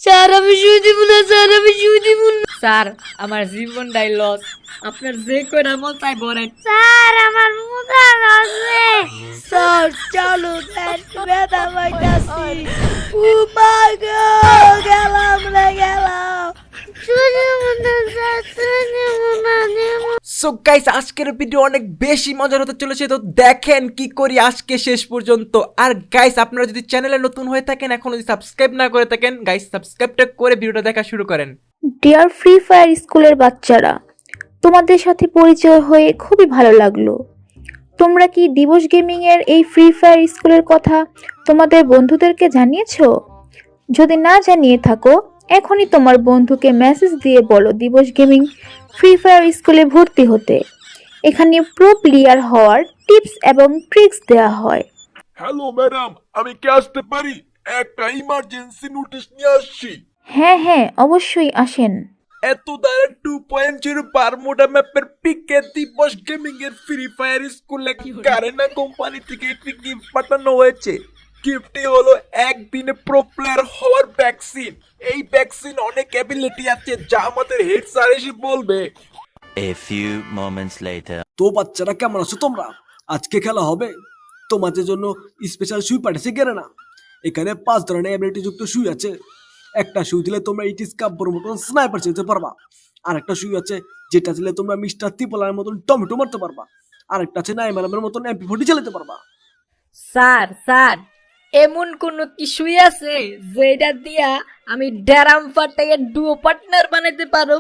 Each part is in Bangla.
স্যার আমি শুয়ে দিব না, স্যার আমি শুয়ে দিব না। স্যার আমার জীবনটাই লস, আপনার যে কয়টা মন চাই বলেন। স্যার আমার মুখা লাগছে। স্যার চালু দেন, ব্যথা পাইতাছি। ও মা গো, গেলাম রে গেলাম। সো গাইস, আজকের ভিডিও অনেক বেশি মজার হতে চলেছে, তো দেখেন কি করি আজকে শেষ পর্যন্ত। আর গাইস আপনারা যদি চ্যানেলে নতুন হয়ে থাকেন, এখনো যদি সাবস্ক্রাইব না করে থাকেন, গাইস সাবস্ক্রাইবটা করে ভিডিওটা দেখা শুরু করেন। ডিয়ার ফ্রি ফায়ার স্কুলের বাচ্চারা, তোমাদের সাথে পরিচয় হয়ে খুবই ভালো লাগলো। তোমরা কি দিবস গেমিং এর এই ফ্রি ফায়ার স্কুলের কথা তোমাদের বন্ধুদেরকে জানিয়েছো? যদি না জানিয়ে থাকো, এখনই তোমার বন্ধুকে মেসেজ দিয়ে বলো দিবস গেমিং ফ্রি ফায়ার স্কুলে ভর্তি হতে। এখানে প্রো প্লেয়ার হওয়ার টিপস এবং ট্রিক্স দেওয়া হয়। হ্যালো ম্যাডাম, আমি কি আসতে পারি? একটা ইমার্জেন্সি নোটিশ নিয়ে আসছি। হ্যাঁ অবশ্যই আসেন। এত দ্বারা 2.0 বারমুডা ম্যাপের পিকে দিবস গেমিং এর ফ্রি ফায়ার স্কুলে কারেনা কোম্পানি থেকে একটি গিফট পাঠানো হয়েছে। গিফটটি হলো একদিনে প্রো প্লেয়ার হওয়ার ভ্যাকসিন। এই ভ্যাকসিন অনেক অ্যাবিলিটি আছে যা আমাদের হেড স্যার এসে বলবে। A few moments later. তো বাচ্চারা কেমন আছো তোমরা? আজকে খেলা হবে। তোমাদের জন্য স্পেশাল সুই পাঠিয়েছে গেরেনা। এখানে 5 ধরনের অ্যাবিলিটি যুক্ত সুই আছে। একটা সুই দিলে তোমরা ইটিস কাব্বর মতন স্নাইপার চালাতে পারবা। আর একটা সুই আছে যেটা দিলে তোমরা মিস্টার ত্রিপলার মতন টমেটো মারতে পারবা। আর একটা আছে নাইমারামের মতন MP40 চালাতে পারবা। স্যার স্যার এমন কোন কিছুই আছে যেটা দিয়া আমি ড্যারাম ফাটাইয়ে ডুও পার্টনার বানাইতে পারো?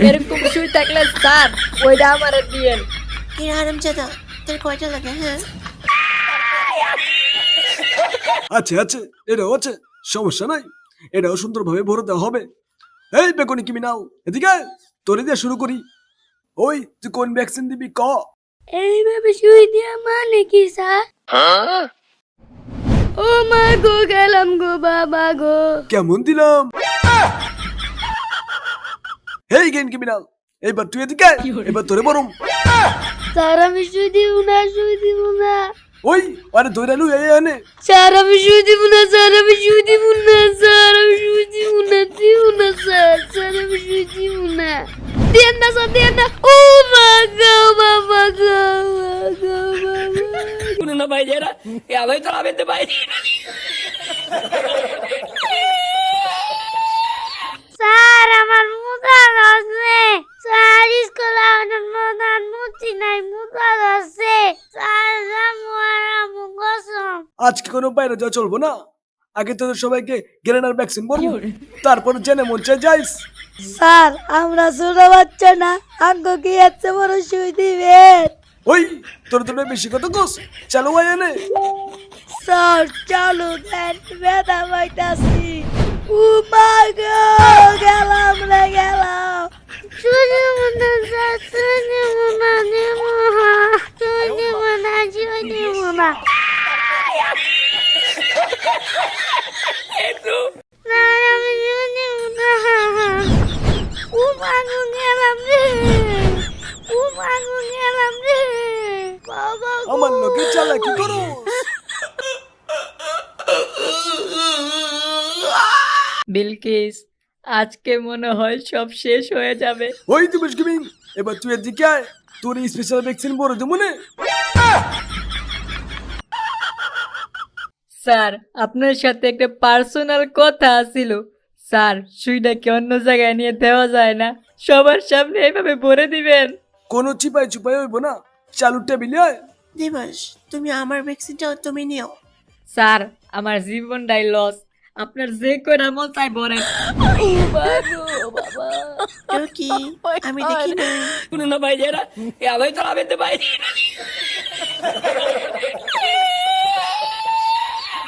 এরকম সুই থাকলে স্যার ওইটা আমারে দিয়েন। কি আরাম চাদা, তোর কয়টা লাগে? হ্যাঁ আছে আছে, এটাও আছে, সমস্যা নাই। এটাও সুন্দরভাবে ভরে দেওয়া হবে। এই বেকনি ক্রিমিনাল, এদিকে আয়। তোরে দিয়ে শুরু করি। ওই তুই কোন ভ্যাকসিন দিবি ক? এইভাবে শুই দিয়া মানে কি স্যার? ও মা গো, গেলাম গো বাবা গো। কেমন দিলাম? এই গেন ক্রিমিনাল, এবার তুই এদিকে আয়। এবার তোরে বরং। স্যার আমি শুই দিব না, শুই দিব না। ওই আরে ধরে লু এই আনে। স্যার আমি শুয়ে দিব না, স্যার আমি শুয়ে দিব না, স্যার আমি শুয়ে দিব না, দিব না স্যার, স্যার আমি শুয়ে দিব না। দেন না স্যার, দেন না। ও মা গো বাবা গো, গো বাবা। শুনুন না ভাই, যারা আলোই তো আবেতে ভাই। স্যার আমার মুখা লাগছে। স্যার স্কুলে আমার প্রধান মূর্তি নাই, মুখা লাগছে। স্যার রামু কসম। আজকে কোনো বাইরে যাওয়া চলবো না। আগে তোদের সবাইকে গেরেনার ভ্যাকসিন বলবো, তারপর জেনে মন চাই যাইস। স্যার আমরা ছোট বাচ্চা না, আঙ্গো কি এত বড় শুই দিবেন? ওই তোর তোর বেশি কত কোস চালু আয় এনে। স্যার চালু দেন, ব্যথা পাইতাছি। ও মা গো, গেলাম রে গেলাম। শুই দিব না স্যার, শুই দিব না, দিব না, শুই দিব না, শুই দিব না। স্যার আমি শুই দিব না। ও মা গো, গেলাম রে। ও মা গো, গেলাম রে। বাবা গো। আমার লোকে চালাকি করো। বিলকিস, আজকে মনে হয় সব শেষ হয়ে যাবে। ওই তুমি গেমিং, এবার তুই এদিকে আয়। তোর এই স্পেশাল ভ্যাকসিন বড় দেবো মনে। স্যার আপনার সাথে একটা পার্সোনাল কথা ছিল। স্যার সুইটাকে অন্য জায়গায় নিয়ে দেওয়া যায় না, সবার সামনে এইভাবে ভরে দিবেন। কোনো চিপাই চুপাই হইব না, চালু টেবিলে আয়। দিবস, তুমি আমার ভ্যাকসিনটাও তুমি নিও। স্যার আমার জীবনটাই লস, আপনার যে কয়টা মন চাই বলেন। কেউ কি আমি দেখি না। শুনুন না ভাই, যারা আলোই তো আবেতে ভাই।